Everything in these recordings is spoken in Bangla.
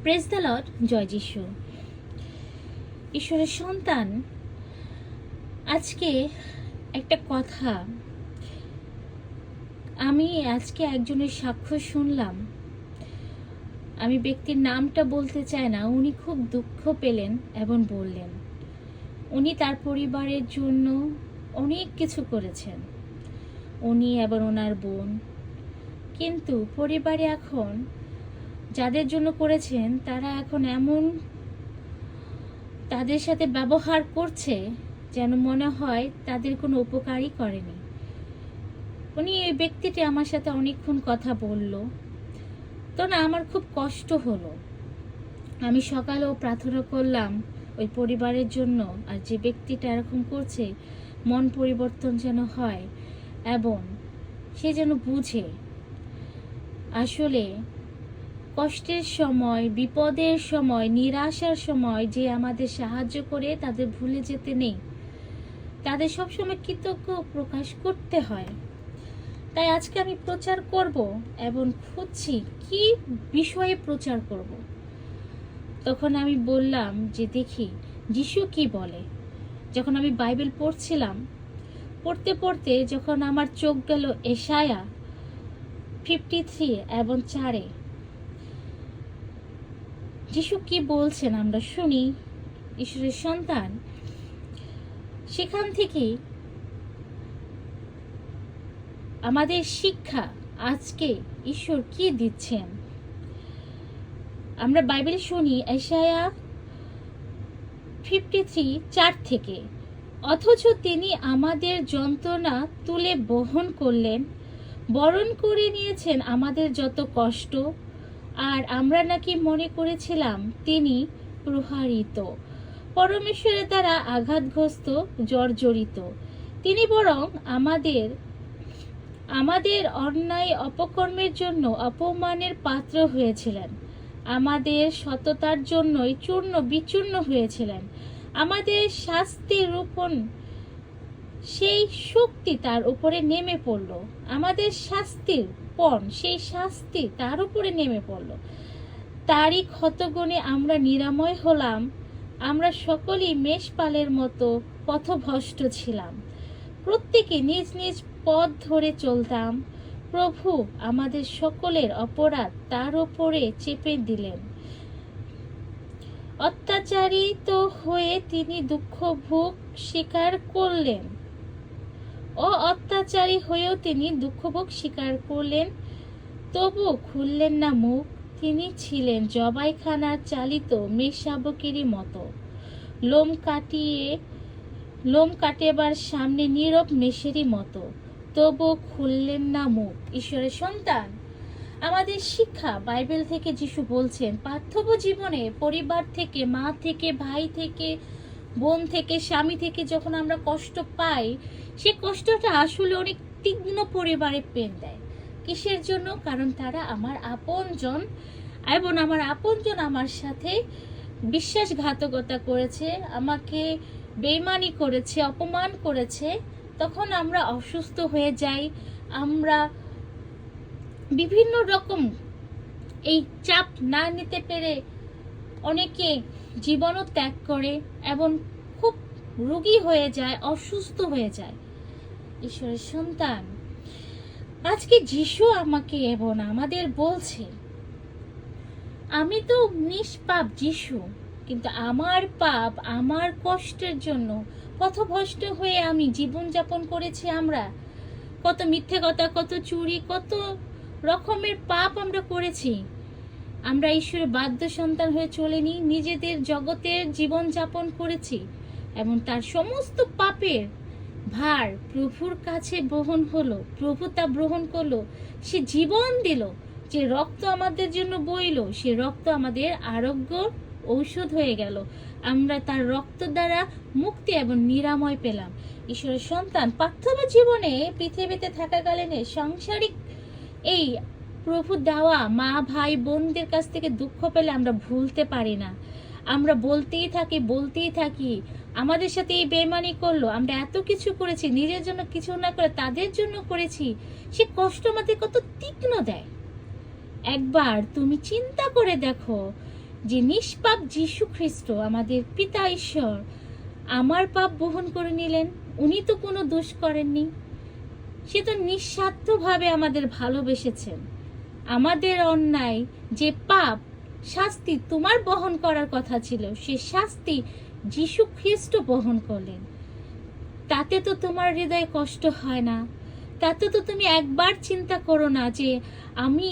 প্রেজ দ্য লর্ড, জয় যিশু। ঈশ্বরের সন্তান, আজকে একটা কথা, আমি আজকে একজনের সাক্ষ্য শুনলাম। আমি ব্যক্তির নামটা বলতে চাই না। উনি খুব দুঃখ পেলেন এবং বললেন উনি তার পরিবারের জন্য অনেক কিছু করেছেন, উনি এবং ওনার বোন, কিন্তু পরিবারে এখন যাদের জন্য করেছেন তারা এখন এমন তাদের সাথে ব্যবহার করছে যেন মনে হয় তাদের কোনো উপকারই করেনি। উনি এই ব্যক্তিটি আমার সাথে অনেকক্ষণ কথা বলল, তো না আমার খুব কষ্ট হলো। আমি সকালেও প্রার্থনা করলাম ওই পরিবারের জন্য, আর যে ব্যক্তিটা এরকম করছে মন পরিবর্তন যেন হয় এবং সে যেন বুঝে আসলে কষ্টের সময়, বিপদের সময়, নিরাশার সময় যে আমাদের সাহায্য করে তাদের ভুলে যেতে নেই, তাদের সবসময় কৃতজ্ঞ প্রকাশ করতে হয়। তাই আজকে আমি প্রচার করব এবং খুঁজছি কি বিষয়ে প্রচার করব। তখন আমি বললাম যে দেখি যিশু কি বলে। যখন আমি বাইবেল পড়ছিলাম, পড়তে পড়তে যখন আমার চোখ গেল এশায়া 53 এবং 4-এ, যিশু কি বলছেন আমরা শুনি। ঈশ্বরের সন্তান, সেখান থেকে আমাদের শিক্ষা আজকে ঈশ্বর কি দিচ্ছেন আমরা বাইবেল শুনি। এশায়া 53:4 থেকে, অথচ তিনি আমাদের যন্ত্রণা তুলে বহন করলেন, বরণ করে নিয়েছেন আমাদের যত কষ্ট, আর আমরা নাকি মনে করেছিলাম তিনি প্রহারিত, পরমেশ্বরের দ্বারা আঘাতগ্রস্ত, জর্জরিত। তিনি বরং আমাদের অন্যায় অপকর্মের জন্য অপমানের পাত্র হয়েছিলেন, আমাদের সততার জন্যই চূর্ণ বিচূর্ণ হয়েছিলেন। আমাদের শাস্তির রূপণ সেই শক্তি তার উপরে নেমে পড়ল, আমাদের শাস্তির পণ সেই শাস্তি তার উপরে নেমে পড়ল। তারই ক্ষতগুণে আমরা নিরাময় হলাম। আমরা সকলেই মেষপালের মতো পথভ্রষ্ট ছিলাম, প্রত্যেকে নিজ নিজ পথ ধরে চলতাম। প্রভু আমাদের সকলের অপরাধ তার উপরে চেপে দিলেন। অত্যাচারিত হয়ে তিনি দুঃখ ভোগ স্বীকার করলেন, অত্যাচারী হয়েও তিনি দুঃখ ভোগ স্বীকার করলেন, তবু খুললেন না মুখ। তিনি ছিলেন জবাইখানার চালিত মেষশাবকেরই মতো, লোম কাটেবার সামনে নীরব মেষেরই মতো, তবু খুললেন না মুখ। ঈশ্বরের সন্তান, আমাদের শিক্ষা বাইবেল থেকে যিশু বলছেন পার্থিব জীবনে পরিবার থেকে, মা থেকে, ভাই থেকে, বোন থেকে, স্বামী থেকে যখন আমরা কষ্ট পাই, সে কষ্টটা আসলে অনেক তীক্ষ্ণ পরিবারে পেন দেয়। কিসের জন্য? কারণ তারা আমার আপনজন, এবং আমার আপনজন আমার সাথে বিশ্বাসঘাতকতা করেছে, আমাকে বেইমানি করেছে, অপমান করেছে। তখন আমরা অসুস্থ হয়ে যাই, আমরা বিভিন্ন রকম এই চাপ না নিতে পেরে অনেকে জীবনও ত্যাগ করে এবং খুব রোগী হয়ে যায়, অসুস্থ হয়ে যায়। ঈশ্বরের সন্তান, আজকে যিশু আমাকে এবং আমাদের বলছে, আমি তো নিষ্পাপ যিশু, কিন্তু আমার পাপ, আমার কষ্টের জন্য পথভ্রষ্ট হয়ে আমি জীবনযাপন করেছি। আমরা কত মিথ্যে কথা, কত চুরি, কত রকমের পাপ আমরা করেছি। আমরা ঈশ্বরের বাধ্য সন্তান হয়ে চলিনি, নিজেদের জগতের জীবন যাপন করেছি এবং তার সমস্ত পাপের ভার প্রভুর কাছে বহন হলো। প্রভু তা গ্রহণ করলো, সে জীবন দিল, যে রক্ত আমাদের জন্য বইলো, সে রক্ত আমাদের আরোগ্য ঔষধ হয়ে গেল। আমরা তার রক্ত দ্বারা মুক্তি এবং নিরাময় পেলাম। ঈশ্বরের সন্তান, পার্থিব জীবনে পৃথিবীতে থাকাকালীন সাংসারিক এই প্রভু দেওয়া মা, ভাই, বোনদের কাছ থেকে দুঃখ পেলে আমরা ভুলতে পারি না। আমরা বলতেই থাকি আমাদের সাথে এই বেইমানি করলো, আমরা এত কিছু করেছি, নিজের জন্য কিছু না করে তাদের জন্য করেছি। সে কষ্ট আমাদের কত তীক্ষ্ণ দেয়। একবার তুমি চিন্তা করে দেখো, যে নিষ্পাপ যীশু খ্রিস্ট আমাদের পিতা ঈশ্বর আমার পাপ বহন করে নিলেন। উনি তো কোনো দোষ করেননি, সে তো নিঃস্বার্থভাবে আমাদের ভালোবেসেছেন। আমাদের অন্যায় যে পাপ শাস্তি তোমার বহন করার কথা ছিল, সে শাস্তি যীশু খ্রিস্ট বহন করলেন। তাতে তো তোমার হৃদয়ে কষ্ট হয় না? তাতে তো তুমি একবার চিন্তা করো না যে আমি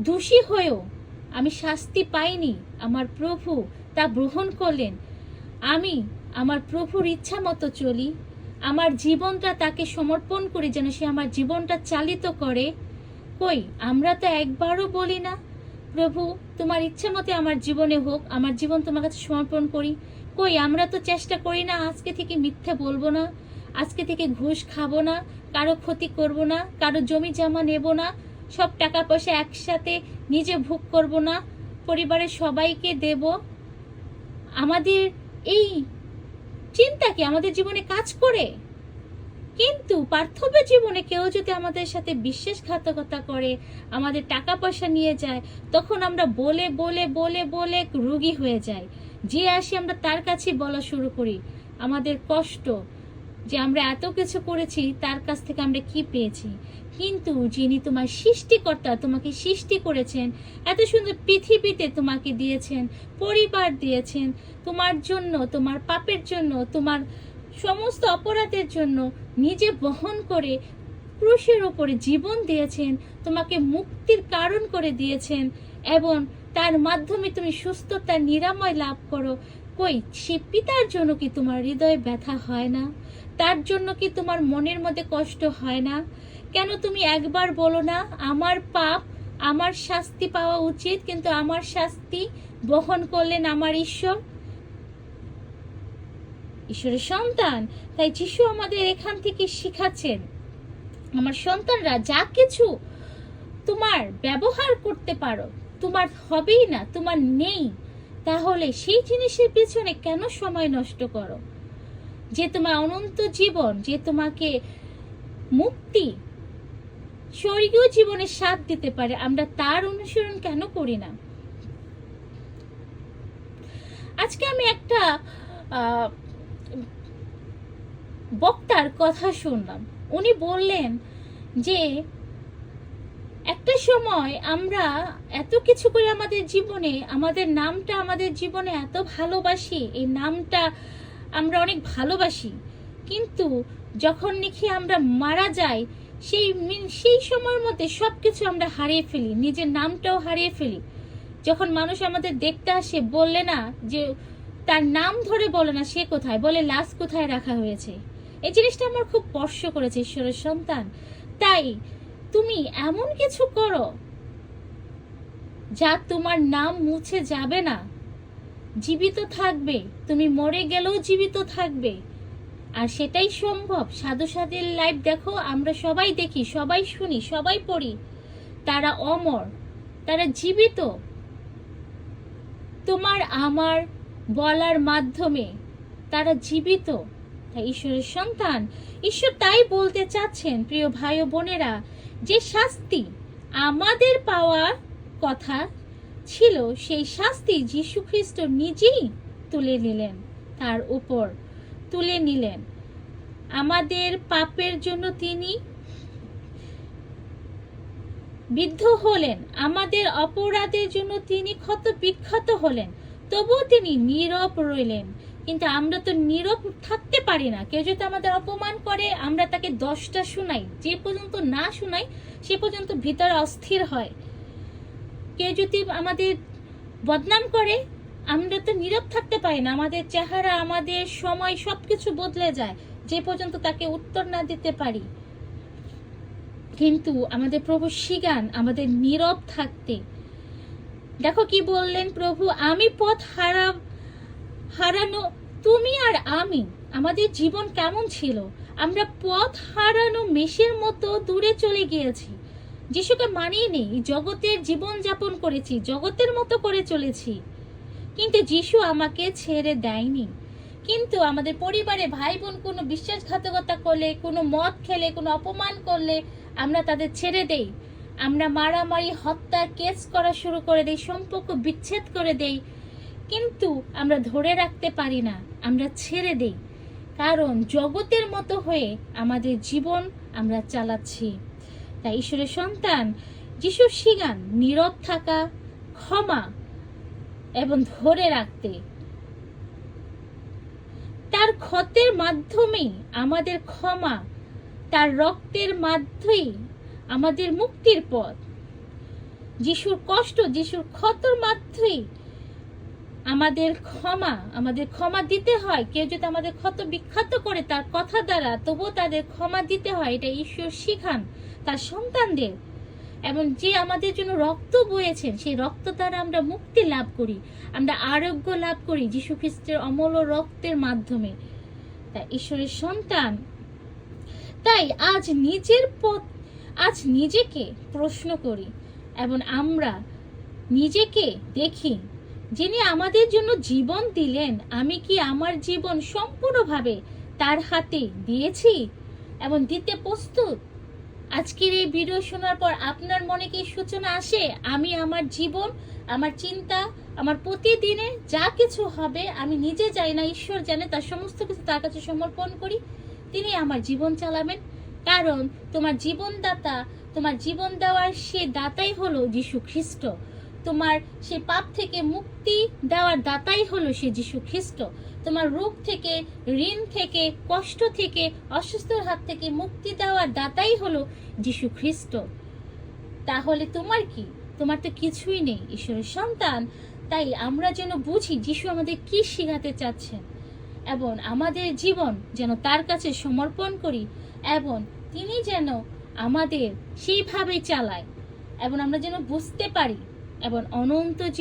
দোষী হয়েও আমি শাস্তি পাইনি, আমার প্রভু তা গ্রহণ করলেন। আমি আমার প্রভুর ইচ্ছা মতো চলি, আমার জীবনটা তাকে সমর্পণ করি যেন সে আমার জীবনটা চালিত করে। কই, আমরা তো একবারও বলি না প্রভু তোমার ইচ্ছা মতে আমার জীবনে হোক, আমার জীবন তোমার কাছে সমর্পণ করি। কই, আমরা তো চেষ্টা করি না আজকে থেকে মিথ্যে বলবো না, আজকে থেকে ঘুষ খাবো না, কারো ক্ষতি করব না, কারো জমি জমা নেব না, সব টাকা পয়সা একসাথে নিজে ভোগ করব না, পরিবারের সবাইকে দেব। আমাদের এই চিন্তা কি আমাদের জীবনে কাজ করে? কিন্তু পার্থিব জীবনে কেউ যদি আমাদের সাথে বিশ্বাসঘাতকতা করে, আমাদের টাকা পয়সা নিয়ে যায়, তখন আমরা বলে বলে বলে বলে রোগী হয়ে যাই। যে আসি আমরা তার কাছে বলা শুরু করি আমাদের কষ্ট, যে আমরা এত কিছু করেছি, তার কাছ থেকে আমরা কি পেয়েছি। কিন্তু যিনি তোমার সৃষ্টিকর্তা, তোমাকে সৃষ্টি করেছেন, এত সুন্দর পৃথিবীতে তোমাকে দিয়েছেন, পরিবার দিয়েছেন, তোমার জন্য, তোমার পাপের জন্য, তোমার সমস্ত অপরাধের জন্য নিজে বহন করে ক্রুশের ওপরে জীবন দিয়েছেন, তোমাকে মুক্তির কারণ করে দিয়েছেন, এবং তার মাধ্যমে তুমি সুস্থতার নিরাময় লাভ করো। কই, সে পিতার জন্য কি তোমার হৃদয়ে ব্যথা হয় না? তার জন্য কি তোমার মনের মধ্যে কষ্ট হয় না? কেন তুমি একবার বলো না আমার পাপ, আমার শাস্তি পাওয়া উচিত, কিন্তু আমার শাস্তি বহন করলেন আমার ঈশ্বর, ঈশ্বরের সন্তান। তাই যিশু আমাদের এখান থেকে শিখাচ্ছেন, আমার সন্তানরা যা কিছু তোমার ব্যবহার করতে পারো, তোমার হবেই না, তোমার নেই, তাহলে সেই জিনিসের পিছনে কেন সময় নষ্ট করো? যে তোমার অনন্ত জীবন, যে তোমাকে মুক্তি, স্বর্গীয় জীবনের স্বাদ দিতে পারে, আমরা তার অনুসরণ কেন করি না? আজকে আমি একটা বক্তার কথা শুনলাম। উনি বললেন যে একটা সময় আমরা এত কিছু করে আমাদের জীবনে, আমাদের নামটা আমাদের জীবনে এত ভালোবাসি, এই নামটা আমরা অনেক ভালোবাসি, কিন্তু যখন নাকি আমরা মারা যাই, সেই সময়ের মধ্যে সবকিছু আমরা হারিয়ে ফেলি, নিজের নামটাও হারিয়ে ফেলি। যখন মানুষ আমাদের দেখতে আসে, বললে না যে তার নাম ধরে বলে না সে কোথায়, বলে লাশ কোথায় রাখা হয়েছে। এই জিনিসটা আমার খুব স্পর্শ করেছে, ঈশ্বরের সন্তান। তাই তুমি এমন কিছু করো যা তোমার নাম মুছে যাবে না, জীবিত থাকবে, তুমি মরে গেলেও জীবিত থাকবে। আর সেটাই সম্ভব। সাধু সাধুর লাইফ দেখো, আমরা সবাই দেখি, সবাই শুনি, সবাই পড়ি, তারা অমর, তারা জীবিত। তোমার আমার বলার মাধ্যমে তারা জীবিত। তাই ঈশ্বরের সন্তান, ঈশ্বর তাই বলতে চাচ্ছেন, প্রিয় ভাই ও বোনেরা, যে শাস্তি আমাদের পাওয়ার কথা ছিল, সেই শাস্তি যীশু খ্রিস্ট নিজেই তুলে নিলেন, তার উপর তুলে নিলেন। আমাদের পাপের জন্য তিনি বিদ্ধ হলেন, আমাদের অপরাধের জন্য তিনি ক্ষত বিক্ষত হলেন, তবুও তিনি নীরব রইলেন। কিন্তু আমরা তো নীরব থাকতে পারি না। কেউ যদি আমাদের অপমান করে, আমরা তাকে 10টা শোনাই, যে পর্যন্ত না শোনাই সে পর্যন্ত ভিতরে অস্থির হয়। কেউ যদি আমাদের বদনাম করে, আমরা তো নীরব থাকতে পারি না, আমাদের চেহারা, আমাদের সময় সবকিছু বদলে যায়, যে পর্যন্ত তাকে উত্তর না দিতে পারি। কিন্তু আমাদের প্রভু শিখান আমাদের নীরব থাকতে। দেখো কি বললেন প্রভু, আমি পথ হারানো তুমি আর আমি। আমাদের জীবন কেমন ছিল? আমরা পথ হারানো মেষের মতো দূরে চলে গিয়েছি, যিশুকে মানিয়ে নেই, জগতের জীবন যাপন করেছি, জগতের মতো করে চলেছি। কিন্তু যিশু আমাকে ছেড়ে দেয়নি। কিন্তু আমাদের পরিবারে ভাই বোন কোনো বিশ্বাসঘাতকতা করলে, কোনো মদ খেলে, কোনো অপমান করলে আমরা তাদের ছেড়ে দেই, আমরা মারামারি, হত্যা, কেস করা শুরু করে দেই, সম্পর্ক বিচ্ছেদ করে দেই, কিন্তু আমরা ধরে রাখতে পারি না, আমরা ছেড়ে দেই। কারণ জগতের মতো হয়ে আমাদের জীবন আমরা চালাচ্ছি। তাই ঈশ্বরের সন্তান যিশু শিখান নীরব থাকা, ক্ষমা এবং ধরে রাখতে। তার ক্ষতের মাধ্যমেই আমাদের ক্ষমা, তার রক্তের মাধ্যমেই আমাদের মুক্তির পথ। যিশুর কষ্ট, যিশুর ক্ষতর মাধ্যমেই আমাদের ক্ষমা দিতে হয়। কেউ যদি আমাদের ক্ষত বিখ্যাত করে তার কথা দ্বারা, তবুও তাদের ক্ষমা দিতে হয়। এটা ঈশ্বর শিখান তার সন্তানদের। এবং যে আমাদের জন্য রক্ত বয়েছেন, সেই রক্ত দ্বারা আমরা মুক্তি লাভ করি, আমরা আরোগ্য লাভ করি যীশু খ্রিস্টের অমূল্য রক্তের মাধ্যমে। তাই ঈশ্বরের সন্তান, তাই আজ নিজেকে প্রশ্ন করি এবং আমরা নিজেকে দেখি, যিনি আমাদের জন্য জীবন দিলেন, আমি কি আমার জীবন সম্পূর্ণভাবে তার হাতে দিয়েছি এবং দিতে প্রস্তুত? আজকের এই ভিডিও শোনার পর আপনার মনে কি সূচনা আসে, আমি আমার জীবন, আমার চিন্তা, আমার প্রতিদিনে যা কিছু হবে আমি নিজে জানি না, ঈশ্বর জানে, তার সমস্ত কিছু তার কাছে সমর্পণ করি, তিনি আমার জীবন চালাবেন। কারণ তোমার জীবনদাতা, তোমার জীবন দেওয়ার সে দাতাই হলো যীশু খ্রিস্ট। তোমার সে পাপ থেকে মুক্তি দেওয়ার দাতাই হলো সে যীশু খ্রিস্ট। তোমার রোগ থেকে, ঋণ থেকে, কষ্ট থেকে, অসুস্থর হাত থেকে মুক্তি দেওয়ার দাতাই হলো যীশু খ্রিস্ট। তাহলে তোমার কি? তোমার তো কিছুই নেই ঈশ্বরের সন্তান। তাই আমরা যেন বুঝি যিশু আমাদের কি শেখাতে চাচ্ছেন এবং আমাদের জীবন যেন তার কাছে সমর্পণ করি এবং তিনি যেন আমাদের সেইভাবে চালায় এবং আমরা যেন বুঝতে পারি এবং অনন্ত